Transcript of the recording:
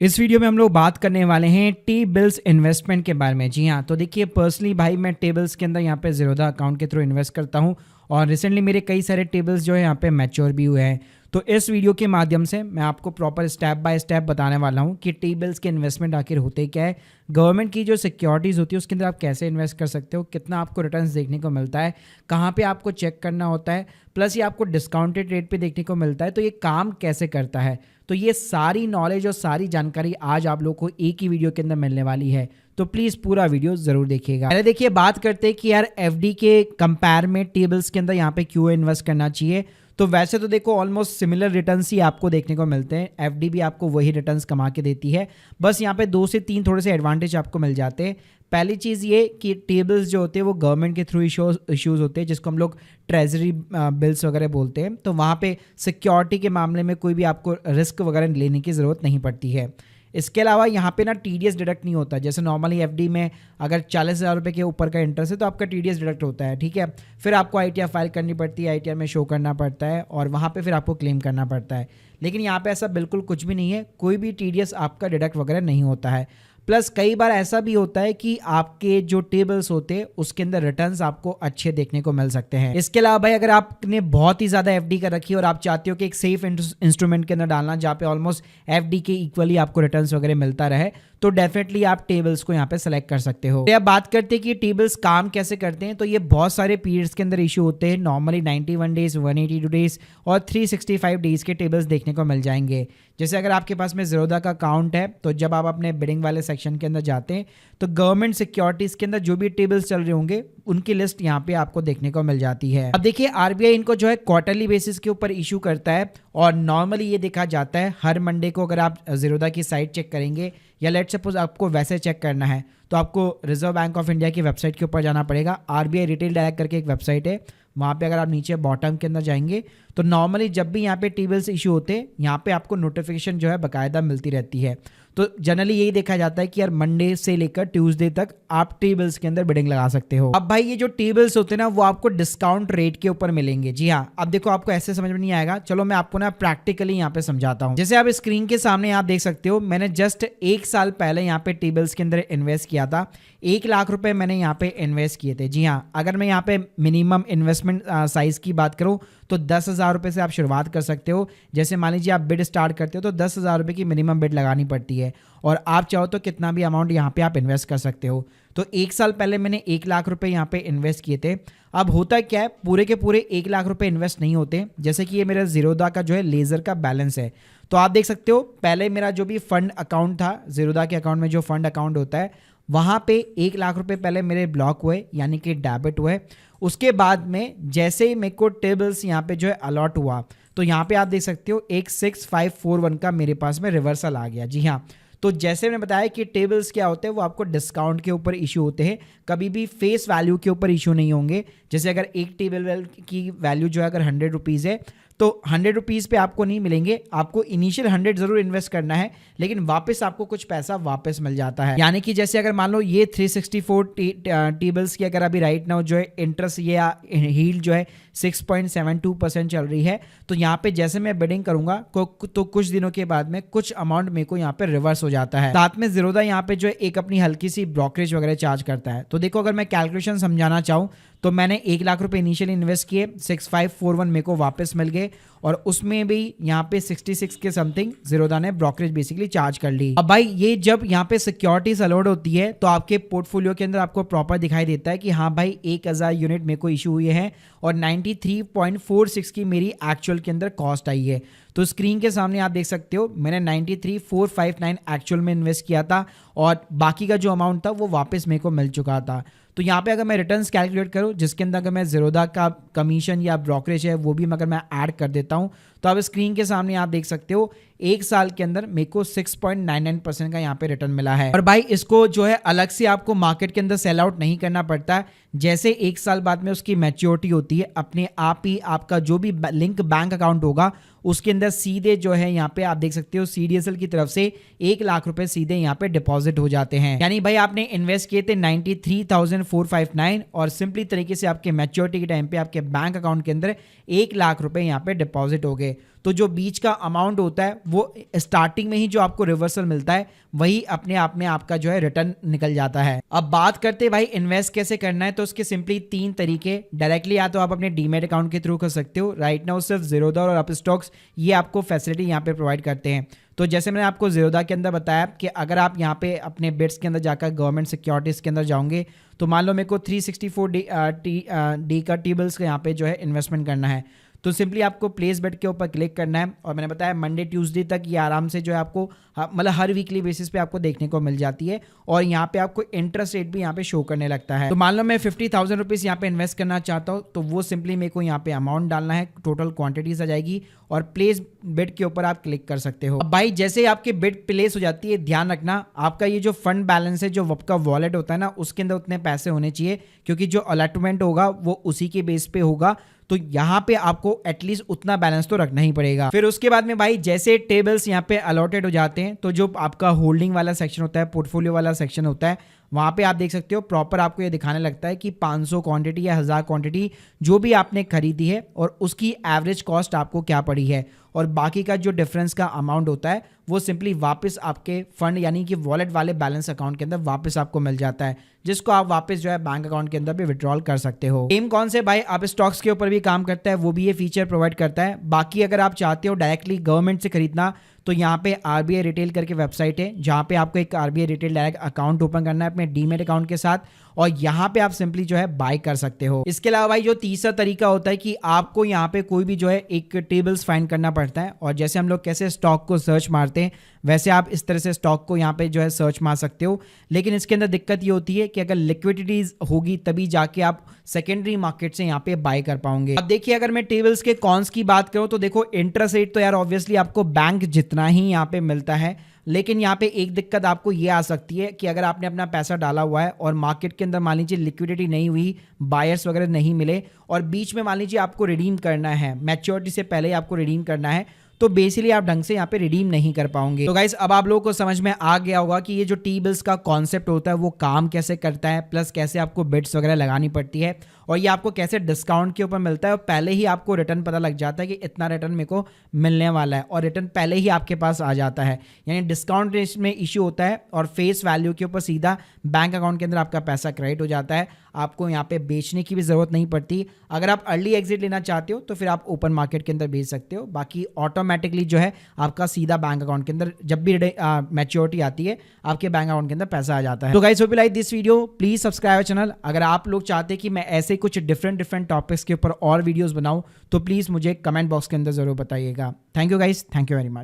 इस वीडियो में हम लोग बात करने वाले हैं टी बिल्स इन्वेस्टमेंट के बारे में। जी हाँ, तो देखिए पर्सनली भाई मैं टी बिल्स के अंदर यहाँ पे ज़ीरोधा अकाउंट के थ्रू इन्वेस्ट करता हूँ और रिसेंटली मेरे कई सारे टी बिल्स जो है यहाँ पे मैच्योर भी हुए हैं। तो इस वीडियो के माध्यम से मैं आपको प्रॉपर स्टेप बाय स्टेप बताने वाला हूँ कि टी बिल्स के इन्वेस्टमेंट आखिर होते क्या है, गवर्नमेंट की जो सिक्योरिटीज़ होती है उसके अंदर आप कैसे इन्वेस्ट कर सकते हो, कितना आपको रिटर्न्स देखने को मिलता है, कहाँ पे आपको चेक करना होता है, प्लस ये आपको डिस्काउंटेड रेट पे देखने को मिलता है। तो ये काम कैसे करता है, तो ये सारी नॉलेज और सारी जानकारी आज आप लोग को एक ही वीडियो के अंदर मिलने वाली है। तो प्लीज़ पूरा वीडियो ज़रूर देखिएगा। पहले देखिए बात करते हैं कि यार एफडी के कंपेयर में टी बिल्स के अंदर यहाँ पे क्यों इन्वेस्ट करना चाहिए। तो वैसे तो देखो ऑलमोस्ट सिमिलर रिटर्न्स ही आपको देखने को मिलते हैं, एफडी भी आपको वही रिटर्न्स कमा के देती है, बस यहाँ पे 2 से 3 थोड़े से एडवांटेज आपको मिल जाते हैं। पहली चीज़ ये कि टी बिल्स जो होते हैं वो गवर्नमेंट के थ्रू इश्यूज़ होते हैं, जिसको हम लोग ट्रेजरी बिल्स वगैरह बोलते हैं। तो वहाँ पे सिक्योरिटी के मामले में कोई भी आपको रिस्क वगैरह लेने की ज़रूरत नहीं पड़ती है। इसके अलावा यहाँ पे ना टीडीएस डिडक्ट नहीं होता। जैसे नॉर्मली एफडी में अगर 40,000 रुपये के ऊपर का इंटरेस्ट है तो आपका टीडीएस डिडक्ट होता है, ठीक है। फिर आपको आईटीआर फाइल करनी पड़ती है, आईटीआर में शो करना पड़ता है और वहाँ पे फिर आपको क्लेम करना पड़ता है। लेकिन यहाँ पे ऐसा बिल्कुल कुछ भी नहीं है, कोई भी टीडीएस आपका डिडक्ट वगैरह नहीं होता है। प्लस कई बार ऐसा भी होता है कि आपके जो टेबल्स होते हैं उसके अंदर रिटर्न्स आपको अच्छे देखने को मिल सकते हैं। इसके अलावा भाई अगर आपने बहुत ही ज़्यादा एफडी कर रखी है और आप चाहते हो कि एक सेफ इंस्ट्रूमेंट के अंदर डालना जहाँ पे ऑलमोस्ट एफडी के इक्वली आपको रिटर्न्स वगैरह मिलता रहे, तो डेफिनेटली आप टेबल्स को यहाँ पे सेलेक्ट कर सकते हो। तो अब बात करते हैं कि टेबल्स काम कैसे करते हैं। तो ये बहुत सारे पीरियड्स के अंदर इशू होते हैं, नॉर्मली 91 डेज, 182 डेज और 365 डेज के टेबल्स देखने को मिल जाएंगे। जैसे अगर आपके पास में ज़ीरोधा का अकाउंट है तो जब आप अपने बिडिंग वाले सेक्शन के अंदर जाते हैं तो गवर्नमेंट सिक्योरिटीज़ के अंदर जो भी टेबल्स चल रहे होंगे उनकी लिस्ट यहाँ पे आपको देखने को मिल जाती है। अब देखिए आरबीआई इनको जो है क्वार्टरली बेसिस के ऊपर इशू करता है और नॉर्मली ये देखा जाता है हर मंडे को। अगर आप ज़ीरोधा की साइट चेक करेंगे या लेट सपोज आपको वैसे चेक करना है तो आपको रिजर्व बैंक ऑफ इंडिया की वेबसाइट के ऊपर जाना पड़ेगा। आरबीआई रिटेल डायरेक्ट करके एक वेबसाइट है, वहाँ पे अगर आप नीचे बॉटम के अंदर जाएंगे तो नॉर्मली जब भी यहाँ पे टी बिल्स इशू होते हैं यहाँ पे आपको नोटिफिकेशन जो है बाकायदा मिलती रहती है। तो जनरली यही देखा जाता है कि यार मंडे से लेकर ट्यूसडे तक आप टी बिल्स के अंदर बिडिंग लगा सकते हो। अब भाई ये जो टी बिल्स होते हैं ना वो आपको डिस्काउंट रेट के ऊपर मिलेंगे। जी हाँ, अब देखो आपको ऐसे समझ में नहीं आएगा, चलो मैं आपको ना प्रैक्टिकली यहाँ पे समझाता हूँ। जैसे आप स्क्रीन के सामने आप देख सकते हो, मैंने जस्ट 1 साल पहले यहाँ पे टी बिल्स के अंदर इन्वेस्ट किया था। 1 लाख रुपए मैंने यहाँ पे इन्वेस्ट किए थे। जी हाँ, अगर मैं यहाँ पे मिनिमम इन्वेस्टमेंट साइज की बात करूँ तो 10,000 रुपये से आप शुरुआत कर सकते हो। जैसे मान लीजिए आप बिड स्टार्ट करते हो तो 10,000 रुपये की मिनिमम बिड लगानी पड़ती है और आप चाहो तो कितना भी अमाउंट यहाँ पे आप इन्वेस्ट कर सकते हो। तो 1 साल पहले मैंने 1 लाख रुपए यहाँ पे इन्वेस्ट किए थे। अब होता क्या है, पूरे के पूरे 1 लाख रुपए इन्वेस्ट नहीं होते। जैसे कि ये मेरा ज़ीरोधा का जो है लेज़र का बैलेंस है, तो आप देख सकते हो पहले मेरा जो भी फंड अकाउंट था, ज़ीरोधा के अकाउंट में जो फंड अकाउंट होता है वहाँ पे 1 लाख रुपए पहले मेरे ब्लॉक हुए यानी कि डेबिट हुए। उसके बाद में जैसे ही मेरे को टेबल्स यहाँ पे जो है अलॉट हुआ तो यहाँ पे आप देख सकते हो 16541 का मेरे पास में रिवर्सल आ गया। जी हाँ, तो जैसे मैंने बताया कि टेबल्स क्या होते हैं वो आपको डिस्काउंट के ऊपर इशू होते हैं, कभी भी फेस वैल्यू के ऊपर इशू नहीं होंगे। जैसे अगर एक टेबल की वैल्यू जो है अगर 100 रुपीज़ है तो 100 रुपीज़ पे आपको नहीं मिलेंगे, आपको इनिशियल 100 जरूर इन्वेस्ट करना है लेकिन वापस आपको कुछ पैसा वापस मिल जाता है। यानी कि जैसे अगर मान लो ये 364 टेबल्स की अगर अभी राइट नाउ जो है इंटरेस्ट ये हील्ड जो है 6.72% चल रही है, तो यहाँ पे जैसे मैं बिडिंग करूंगा तो कुछ दिनों के बाद में कुछ अमाउंट मेरे को यहाँ पे रिवर्स हो जाता है। साथ में ज़ीरोधा यहाँ पे जो है एक अपनी हल्की सी ब्रोकरेज वगैरह चार्ज करता है। तो देखो अगर मैं कैलकुलेशन समझाना चाहूँ तो मैंने 1 लाख रुपए इनिशियली इन्वेस्ट किए, 6541 मेरे को वापस मिल गए और उसमें भी यहाँ पे 66 के समथिंग ज़ीरोधा ने ब्रोकरेज बेसिकली चार्ज कर ली। अब भाई ये जब यहाँ पे सिक्योरिटीज अलॉट होती है तो आपके पोर्टफोलियो के अंदर आपको प्रॉपर दिखाई देता है कि हाँ भाई 1000 यूनिट मेरे को इशू हुए हैं और 93.46 की मेरी एक्चुअल के अंदर कॉस्ट आई है। तो स्क्रीन के सामने आप देख सकते हो मैंने 93,459 एक्चुअल में इन्वेस्ट किया था और बाकी का जो अमाउंट था वो वापस मेरे को मिल चुका था। तो यहाँ पे अगर मैं रिटर्न्स कैलकुलेट करूँ जिसके अंदर अगर मैं ज़ीरोधा का कमीशन या ब्रोकरेज है वो भी अगर मैं ऐड कर देता हूँ तो अब स्क्रीन के सामने आप देख सकते हो 1 साल के अंदर मेरे को 6.99% का यहाँ पे रिटर्न मिला है। और भाई इसको जो है अलग से आपको मार्केट के अंदर सेल आउट नहीं करना पड़ता। जैसे 1 साल बाद में उसकी मैच्योरिटी होती है अपने आप ही आपका जो भी लिंक बैंक अकाउंट होगा उसके अंदर सीधे जो है यहाँ पे आप देख सकते हो सीडीएसएल की तरफ से 1 लाख रुपए सीधे यहाँ पे डिपॉजिट हो जाते हैं। यानी भाई आपने इन्वेस्ट किए थे 93,459 और सिंपली तरीके से आपके मैच्योरिटी के टाइम पे आपके बैंक अकाउंट के अंदर 1 लाख रुपए यहाँ पे डिपॉजिट हो गए। करोगे तो जो बीच का अमाउंट होता है वो स्टार्टिंग में ही जो आपको रिवर्सल मिलता है वही अपने आप में आपका जो है रिटर्न निकल जाता है। अब बात करते हैं भाई इन्वेस्ट कैसे करना है, तो उसके सिंपली 3 तरीके। डायरेक्टली या तो आप अपने डीमेट अकाउंट के थ्रू कर सकते हो। राइट नाउ सिर्फ ज़ीरोधा और अपस्टॉक्स ये आपको फैसिलिटी यहाँ पे प्रोवाइड करते हैं। तो जैसे मैंने आपको ज़ीरोधा के अंदर बताया कि अगर आप यहाँ पे अपने बिट्स के अंदर जाकर गवर्नमेंट सिक्योरिटीज़ के अंदर जाओगे तो मान लो मेरे को 364 डी का टी बिल्स का यहाँ पे जो है इन्वेस्टमेंट करना है, तो सिंपली आपको प्लेस बेट के ऊपर क्लिक करना है। और मैंने बताया मंडे ट्यूसडे तक ये आराम से जो है आपको मतलब हर वीकली बेसिस पे आपको देखने को मिल जाती है। और यहाँ पे आपको इंटरेस्ट रेट भी यहाँ पे शो करने लगता है। तो मान लो मैं 50,000 रुपीज़ यहाँ पे इन्वेस्ट करना चाहता हूँ तो वो सिंपली मेरे को यहाँ पे अमाउंट डालना है, टोटल क्वांटिटीज आ जाएगी और प्लेस बिट के ऊपर आप क्लिक कर सकते हो। अब भाई जैसे आपकी बिट प्लेस हो जाती है, ध्यान रखना आपका ये जो फंड बैलेंस है, जो आपका वॉलेट होता है ना, उसके अंदर उतने पैसे होने चाहिए क्योंकि जो अलॉटमेंट होगा वो उसी के बेस पे होगा। तो यहाँ पे आपको एटलीस्ट उतना बैलेंस तो रखना ही पड़ेगा। फिर उसके बाद में भाई जैसे टेबल्स यहाँ पे अलॉटेड हो जाते हैं तो जो आपका होल्डिंग वाला सेक्शन होता है, पोर्टफोलियो वाला सेक्शन होता है, वहाँ पे आप देख सकते हो प्रॉपर आपको ये दिखाने लगता है कि 500 क्वांटिटी या 1000 क्वांटिटी जो भी आपने खरीदी है और उसकी एवरेज कॉस्ट आपको क्या पड़ी है, और बाकी का जो डिफरेंस का अमाउंट होता है वो सिंपली वापस आपके फंड यानी कि वॉलेट वाले बैलेंस अकाउंट के अंदर वापस आपको मिल जाता है, जिसको आप वापस जो है बैंक अकाउंट के अंदर भी विड्रॉल कर सकते हो। सेम कौन से भाई आप स्टॉक्स के ऊपर भी काम करता है, वो भी ये फीचर प्रोवाइड करता है। बाकी अगर आप चाहते हो डायरेक्टली गवर्नमेंट से खरीदना तो यहाँ पे आरबीआई रिटेल करके वेबसाइट है जहाँ पे आपको एक RBI retail direct account open करना है अपने डीमेट अकाउंट के साथ और यहाँ पे आप सिंपली जो है बाय कर सकते हो। इसके अलावा भाई जो तीसरा तरीका होता है कि आपको यहाँ पे कोई भी जो है एक टेबल्स फाइंड करना पड़ता है, और जैसे हम लोग कैसे स्टॉक को सर्च मारते हैं वैसे आप इस तरह से स्टॉक को यहाँ पे जो है सर्च मार सकते हो। लेकिन इसके अंदर दिक्कत ये होती है कि अगर लिक्विडिटीज होगी तभी जाके आप सेकेंडरी मार्केट से यहाँ पे बाय कर पाओगे। अब देखिए अगर मैं टेबल्स के कॉन्स की बात करूँ तो देखो इंटरेस्ट रेट तो यार ऑब्वियसली आपको बैंक जितना ही यहाँ पे मिलता है, लेकिन यहाँ पे एक दिक्कत आपको ये आ सकती है कि अगर आपने अपना पैसा डाला हुआ है और मार्केट के अंदर मान लीजिए लिक्विडिटी नहीं हुई, बायर्स वगैरह नहीं मिले और बीच में मान लीजिए आपको रिडीम करना है, मैच्योरिटी से पहले आपको रिडीम करना है, तो बेसिकली आप ढंग से यहाँ पे रिडीम नहीं कर पाओगे। तो गाइस अब आप लोगों को समझ में आ गया होगा कि ये जो टी बिल्स का कॉन्सेप्ट होता है वो काम कैसे करता है, प्लस कैसे आपको बिट्स वगैरह लगानी पड़ती है और ये आपको कैसे डिस्काउंट के ऊपर मिलता है और पहले ही आपको रिटर्न पता लग जाता है कि इतना रिटर्न मेरे को मिलने वाला है और रिटर्न पहले ही आपके पास आ जाता है। यानी डिस्काउंट रेट में इश्यू होता है और फेस वैल्यू के ऊपर सीधा बैंक अकाउंट के अंदर आपका पैसा क्रेडिट हो जाता है, आपको यहाँ पे बेचने की भी ज़रूरत नहीं पड़ती। अगर आप अर्ली एग्जिट लेना चाहते हो तो फिर आप ओपन मार्केट के अंदर बेच सकते हो, बाकी ऑटोमेटिकली जो है आपका सीधा बैंक अकाउंट के अंदर जब भी मैच्योरिटी आती है आपके बैंक अकाउंट के अंदर पैसा आ जाता है। तो guys hope you like this video, please subscribe channel. अगर आप लोग चाहते हैं कि मैं ऐसे कुछ डिफरेंट टॉपिक्स के ऊपर और वीडियोस बनाऊं तो प्लीज मुझे कमेंट बॉक्स के अंदर जरूर बताइएगा। Thank you guys, thank you very much.